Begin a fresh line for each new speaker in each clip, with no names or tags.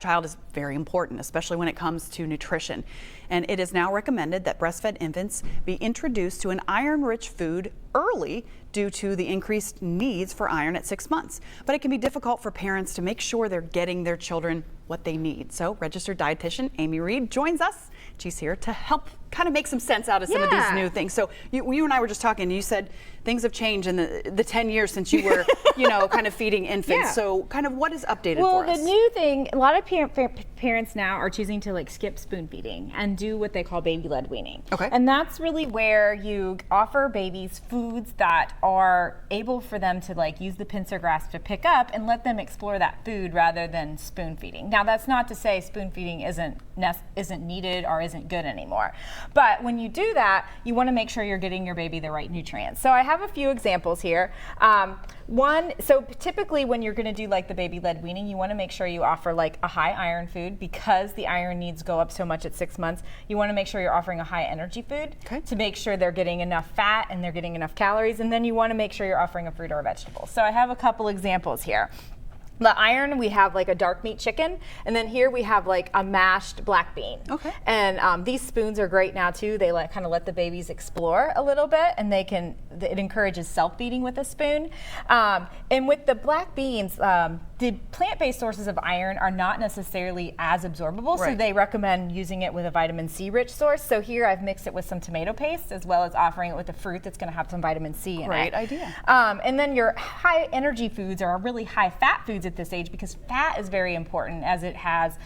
Child is very important, especially when it comes to nutrition. And it is now recommended that breastfed infants be introduced to an iron-rich food early due to the increased needs for iron at 6 months. But it can be difficult for parents to make sure they're getting their children what they need. So registered dietitian Amy Reed joins us. She's here to help kind of make some sense out of some of these new things. So you and I were just talking, and you said things have changed in the 10 years since you were, kind of feeding infants. So kind of what is updated for us?
Well, the new thing, a lot of parents now are choosing to like skip spoon feeding and do what they call baby-led weaning.
Okay.
And that's really where you offer babies foods that are able for them to like use the pincer grasp to pick up and let them explore that food rather than spoon feeding. Now, that's not to say spoon feeding isn't needed or isn't good anymore. But when you do that, you want to make sure you're getting your baby the right nutrients. So I have a few examples here. So typically when you're going to do like the baby-led weaning, you want to make sure you offer like a high iron food because the iron needs go up so much at 6 months. You want to make sure you're offering a high energy food to make sure they're getting enough fat and they're getting enough calories. And then you want to make sure you're offering a fruit or a vegetable. So I have a couple examples here. The iron, we have like a dark meat chicken, and then here we have like a mashed black bean. Okay. And these spoons are great now too. They kind of let the babies explore a little bit, and it encourages self-feeding with a spoon. And with the black beans, the plant-based sources of iron are not necessarily as absorbable, so they recommend using it with a vitamin C rich source. So here I've mixed it with some tomato paste as well as offering it with a fruit that's going to have some vitamin C in it.
Great idea.
And then your high energy foods are really high fat foods at this age because fat is very important as it has,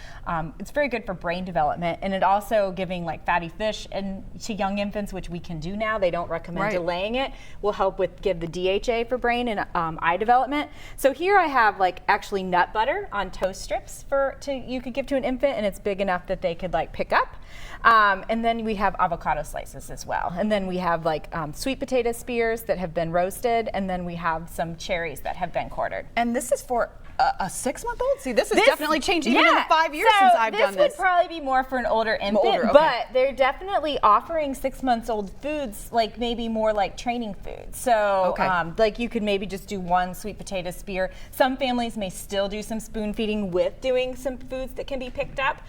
it's very good for brain development, and it also giving like fatty fish and to young infants, which we can do now. They don't recommend delaying it. Will help with give the DHA for brain and eye development. So here I have like actually nut butter on toast strips you could give to an infant, and it's big enough that they could like pick up. And then we have avocado slices as well. And then we have like sweet potato spears that have been roasted, and then we have some cherries that have been quartered.
And this is for a 6-month-old? See, this is definitely changed even in the 5 years since I've done this.
This would probably be more for an older infant, but they're definitely offering 6-month-old foods, like maybe more like training foods. So like you could maybe just do one sweet potato spear. Some families may still do some spoon feeding with doing some foods that can be picked up,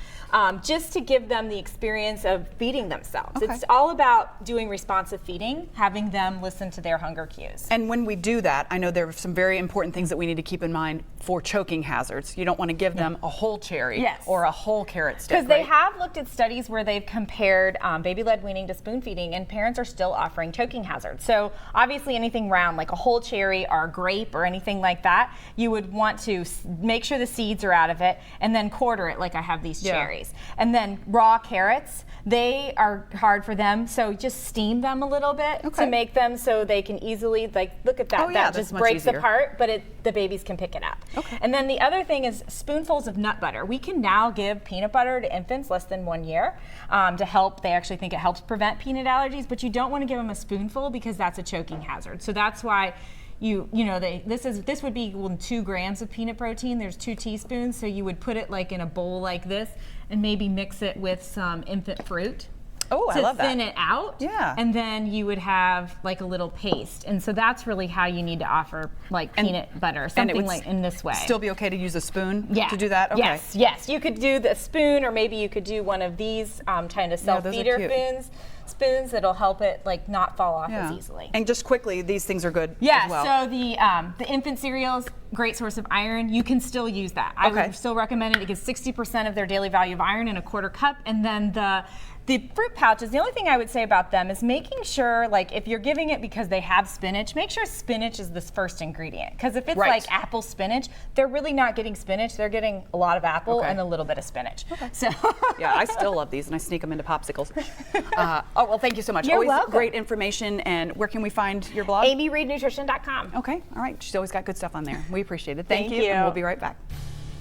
just to give them the experience of feeding themselves. It's all about doing responsive feeding, having them listen to their hunger cues.
And when we do that, I know there are some very important things that we need to keep in mind for choking hazards. You don't want to give them a whole cherry or a whole carrot stick.
Because they have looked at studies where they've compared baby-led weaning to spoon feeding, and parents are still offering choking hazards. So obviously anything round, like a whole cherry or a grape or anything like that, you would want to make sure the seeds are out of it and then quarter it like I have these cherries. And then raw carrots, they are hard for them, so just steam them a little bit to make them so they can easily, like, look at that, that just breaks apart, but the babies can pick it up. And then the other thing is spoonfuls of nut butter. We can now give peanut butter to infants less than 1 year to help. They actually think it helps prevent peanut allergies, but you don't want to give them a spoonful because that's a choking hazard. So that's why this would be 2 grams of peanut protein. There's 2 teaspoons, so you would put it like in a bowl like this and maybe mix it with some infant fruit.
Oh, I love that.
To thin it out.
Yeah.
And then you would have like a little paste. And so that's really how you need to offer like peanut butter, something like in this way.
Still be okay to use a spoon to do that?
Okay. Yes. You could do the spoon, or maybe you could do one of these kind of self-feeder spoons that'll help it like not fall off as easily.
And just quickly, these things are good as well.
So the infant cereals, great source of iron. You can still use that. I would still recommend it. It gives 60% of their daily value of iron in a quarter cup. And then the fruit pouches, the only thing I would say about them is making sure, like, if you're giving it because they have spinach, make sure spinach is this first ingredient. Because if it's like apple spinach, they're really not getting spinach. They're getting a lot of apple and a little bit of spinach. So
I still love these, and I sneak them into popsicles. Well, thank you so much.
You're
always
welcome.
Great information. And where can we find your blog?
AmyReedNutrition.com.
Okay. All right. She's always got good stuff on there. We appreciate it. Thank you.
you.
And we'll be right back.